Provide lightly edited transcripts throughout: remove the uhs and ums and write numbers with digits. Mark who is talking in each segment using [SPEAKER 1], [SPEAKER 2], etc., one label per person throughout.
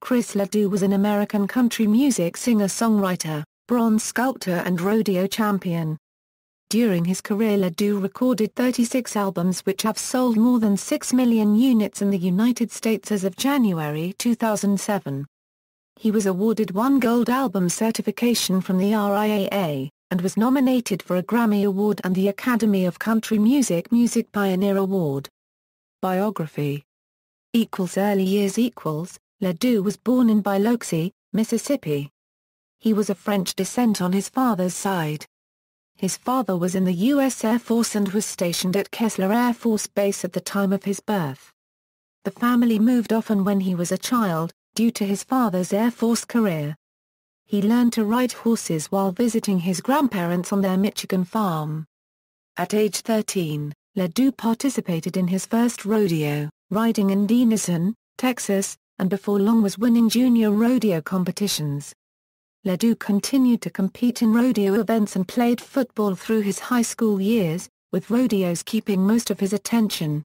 [SPEAKER 1] Chris LeDoux was an American country music singer-songwriter, bronze sculptor and rodeo champion. During his career, LeDoux recorded 36 albums which have sold more than 6 million units in the United States as of January 2007. He was awarded 1 gold album certification from the RIAA, and was nominated for a Grammy Award and the Academy of Country Music Music Pioneer Award. Biography. Early years. LeDoux was born in Biloxi, Mississippi. He was of French descent on his father's side. His father was in the U.S. Air Force and was stationed at Kessler Air Force Base at the time of his birth. The family moved often when he was a child, due to his father's Air Force career. He learned to ride horses while visiting his grandparents on their Michigan farm. At age 13, LeDoux participated in his first rodeo, riding in Denison, Texas, and before long was winning junior rodeo competitions. LeDoux continued to compete in rodeo events and played football through his high school years, with rodeos keeping most of his attention.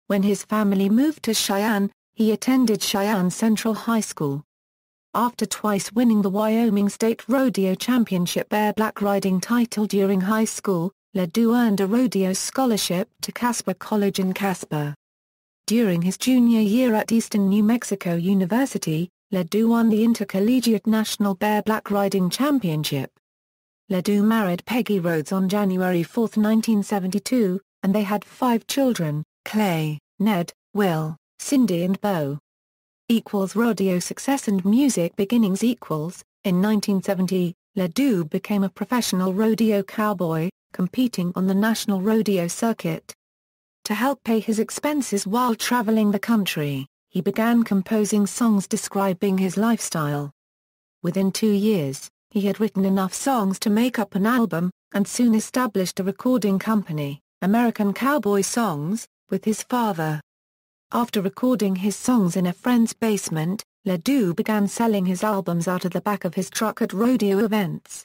[SPEAKER 1] When his family moved to Cheyenne, he attended Cheyenne Central High School. After twice winning the Wyoming State Rodeo Championship bareback riding title during high school, LeDoux earned a rodeo scholarship to Casper College in Casper. During his junior year at Eastern New Mexico University, LeDoux won the Intercollegiate National Bareback Riding Championship. LeDoux married Peggy Rhodes on January 4, 1972, and they had 5 children, Clay, Ned, Will, Cindy and Beau. Rodeo success and music beginnings. In 1970, LeDoux became a professional rodeo cowboy, competing on the national rodeo circuit. To help pay his expenses while traveling the country, he began composing songs describing his lifestyle. Within 2 years, he had written enough songs to make up an album, and soon established a recording company, American Cowboy Songs, with his father. After recording his songs in a friend's basement, LeDoux began selling his albums out of the back of his truck at rodeo events.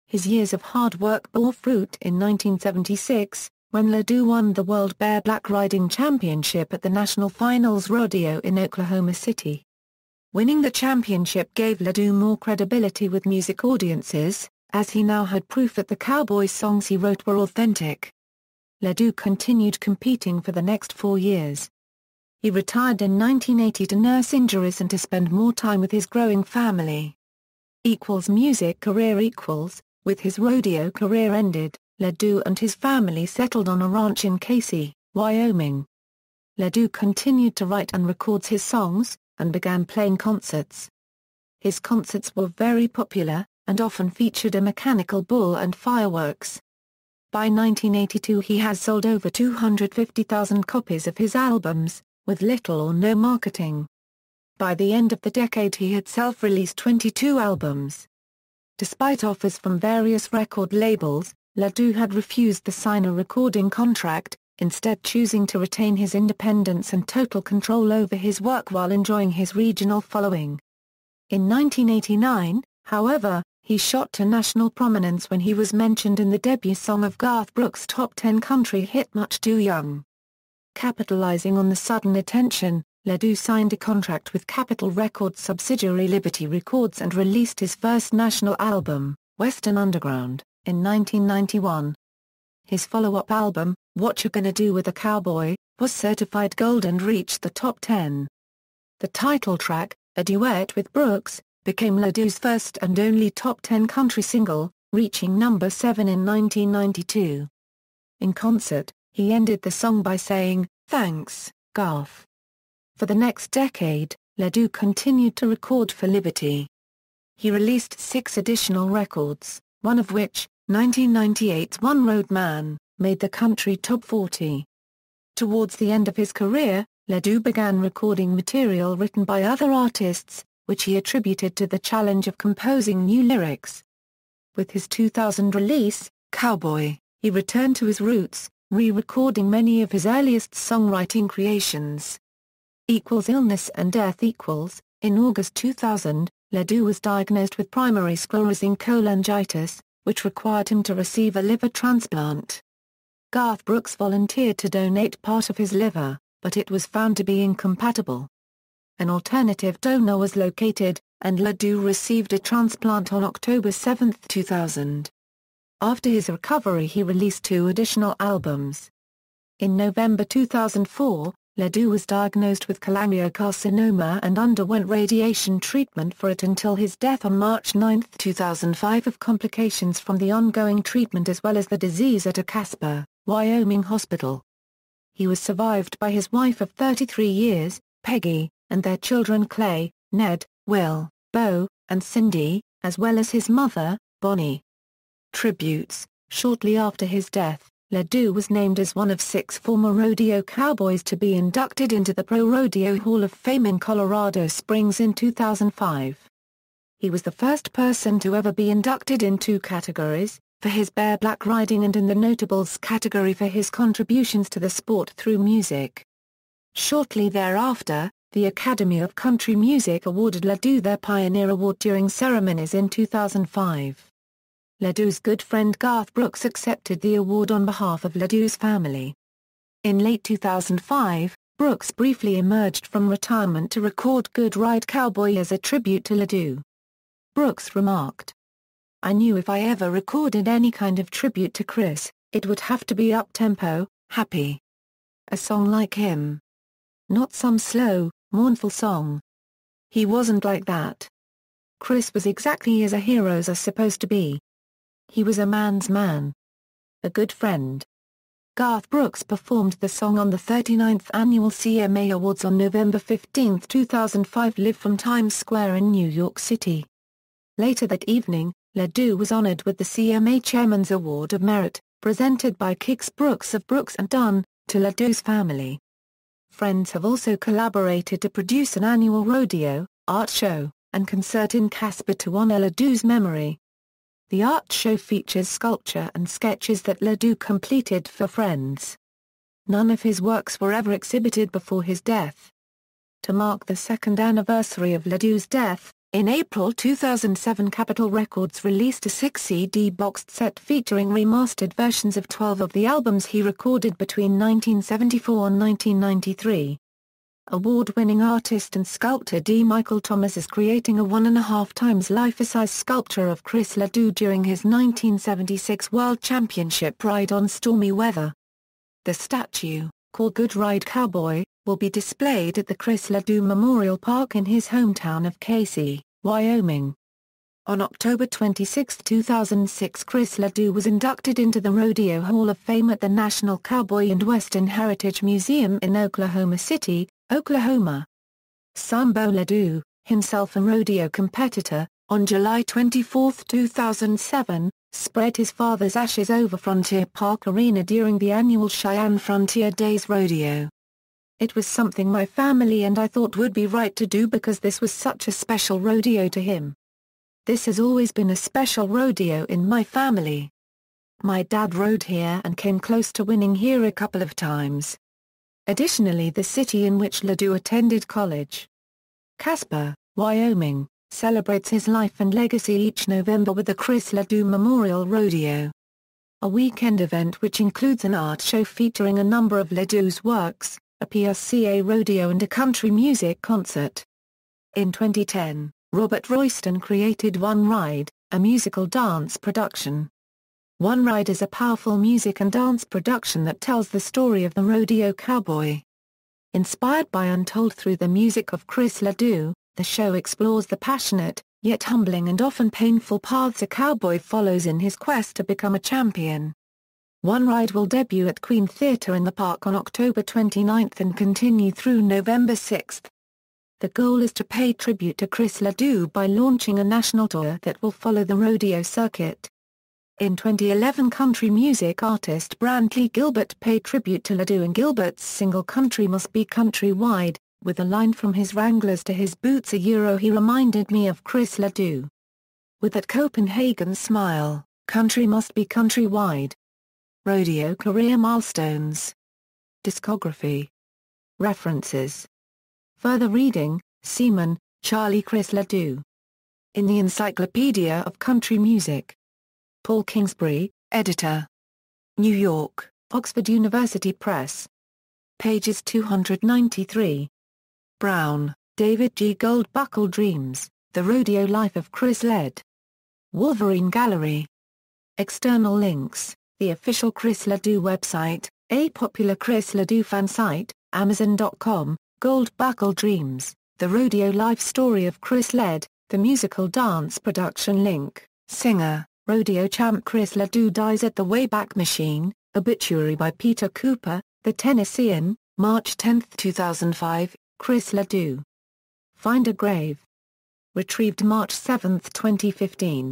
[SPEAKER 1] His years of hard work bore fruit in 1976, when LeDoux won the World Bareback Riding Championship at the National Finals Rodeo in Oklahoma City. Winning the championship gave LeDoux more credibility with music audiences, as he now had proof that the cowboy songs he wrote were authentic. LeDoux continued competing for the next 4 years. He retired in 1980 to nurse injuries and to spend more time with his growing family. Music career. With his rodeo career ended, LeDoux and his family settled on a ranch in Casey, Wyoming. LeDoux continued to write and record his songs, and began playing concerts. His concerts were very popular, and often featured a mechanical bull and fireworks. By 1982 he has sold over 250,000 copies of his albums, with little or no marketing. By the end of the decade he had self-released 22 albums. Despite offers from various record labels, LeDoux had refused to sign a recording contract, instead choosing to retain his independence and total control over his work while enjoying his regional following. In 1989, however, he shot to national prominence when he was mentioned in the debut song of Garth Brooks' top 10 country hit Much Too Young. Capitalizing on the sudden attention, LeDoux signed a contract with Capitol Records subsidiary Liberty Records and released his first national album, Western Underground, in 1991. His follow-up album, What You Gonna Do With a Cowboy, was certified gold and reached the top 10. The title track, a duet with Brooks, became LeDoux's first and only top 10 country single, reaching number 7 in 1992. In concert, he ended the song by saying, "Thanks, Garth." For the next decade, LeDoux continued to record for Liberty. He released 6 additional records, one of which, 1998's One Road Man, made the country top 40. Towards the end of his career, LeDoux began recording material written by other artists, which he attributed to the challenge of composing new lyrics. With his 2000 release, Cowboy, he returned to his roots, re-recording many of his earliest songwriting creations. Illness and death. In August 2000, LeDoux was diagnosed with primary sclerosing cholangitis, which required him to receive a liver transplant. Garth Brooks volunteered to donate part of his liver, but it was found to be incompatible. an alternative donor was located, and LeDoux received a transplant on October 7, 2000. After his recovery he released 2 additional albums. In November 2004, LeDoux was diagnosed with cholangiocarcinoma and underwent radiation treatment for it until his death on March 9, 2005 of complications from the ongoing treatment as well as the disease at a Casper, Wyoming hospital. He was survived by his wife of 33 years, Peggy, and their children Clay, Ned, Will, Bo, and Cindy, as well as his mother, Bonnie. Tributes. Shortly after his death, LeDoux was named as one of 6 former rodeo cowboys to be inducted into the Pro Rodeo Hall of Fame in Colorado Springs in 2005. He was the first person to ever be inducted in 2 categories, for his bareback riding and in the Notables category for his contributions to the sport through music. Shortly thereafter, the Academy of Country Music awarded LeDoux their Pioneer Award during ceremonies in 2005. LeDoux's good friend Garth Brooks accepted the award on behalf of LeDoux's family. In late 2005, Brooks briefly emerged from retirement to record Good Ride Cowboy as a tribute to LeDoux. Brooks remarked, "I knew if I ever recorded any kind of tribute to Chris, it would have to be up-tempo, happy. A song like him. Not some slow, mournful song. He wasn't like that. Chris was exactly as a heroes are supposed to be. He was a man's man. A good friend." Garth Brooks performed the song on the 39th Annual CMA Awards on November 15, 2005 live from Times Square in New York City. Later that evening, LeDoux was honored with the CMA Chairman's Award of Merit, presented by Kix Brooks of Brooks & Dunn, to LeDoux's family. Friends have also collaborated to produce an annual rodeo, art show, and concert in Casper to honor LeDoux's memory. The art show features sculpture and sketches that LeDoux completed for friends. None of his works were ever exhibited before his death. To mark the 2nd anniversary of LeDoux's death, in April 2007 Capitol Records released a 6-CD boxed set featuring remastered versions of 12 of the albums he recorded between 1974 and 1993. Award-winning artist and sculptor D. Michael Thomas is creating a 1.5 times life-size sculpture of Chris LeDoux during his 1976 World Championship ride on stormy weather. The statue, called Good Ride Cowboy, will be displayed at the Chris LeDoux Memorial Park in his hometown of Casey, Wyoming. On October 26, 2006 Chris LeDoux was inducted into the Rodeo Hall of Fame at the National Cowboy and Western Heritage Museum in Oklahoma City, Oklahoma. Sambo LeDoux, himself a rodeo competitor, on July 24, 2007, spread his father's ashes over Frontier Park Arena during the annual Cheyenne Frontier Days Rodeo. "It was something my family and I thought would be right to do because this was such a special rodeo to him. This has always been a special rodeo in my family. My dad rode here and came close to winning here a couple of times." Additionally, the city in which LeDoux attended college, Casper, Wyoming, celebrates his life and legacy each November with the Chris LeDoux Memorial Rodeo, a weekend event which includes an art show featuring a number of LeDoux's works, a PRCA rodeo and a country music concert. In 2010, Robert Royston created One Ride, a musical dance production. One Ride is a powerful music and dance production that tells the story of the rodeo cowboy. Inspired by Untold through the music of Chris LeDoux, the show explores the passionate, yet humbling and often painful paths a cowboy follows in his quest to become a champion. One Ride will debut at Queen Theatre in the Park on October 29 and continue through November 6. The goal is to pay tribute to Chris LeDoux by launching a national tour that will follow the rodeo circuit. In 2011, country music artist Brantley Gilbert paid tribute to LeDoux in Gilbert's single Country Must Be Countrywide, with a line from his Wranglers to his boots he reminded me of Chris LeDoux. With that Copenhagen smile, country must be countrywide. Rodeo career milestones. Discography. References. Further reading, Seaman, Charlie Chris LeDoux. In the Encyclopedia of Country Music. Paul Kingsbury, editor. New York, Oxford University Press. Pages 293. Brown, David G. Goldbuckle Dreams, The Rodeo Life of Chris LeDoux. Wolverine Gallery. External links: the official Chris LeDoux website, a popular Chris LeDoux fan site, Amazon.com, Goldbuckle Dreams, The Rodeo Life Story of Chris LeDoux, the musical dance production link, singer, rodeo champ Chris LeDoux dies at the Wayback Machine, obituary by Peter Cooper, The Tennessean, March 10, 2005, Chris LeDoux. Find a grave. Retrieved March 7, 2015.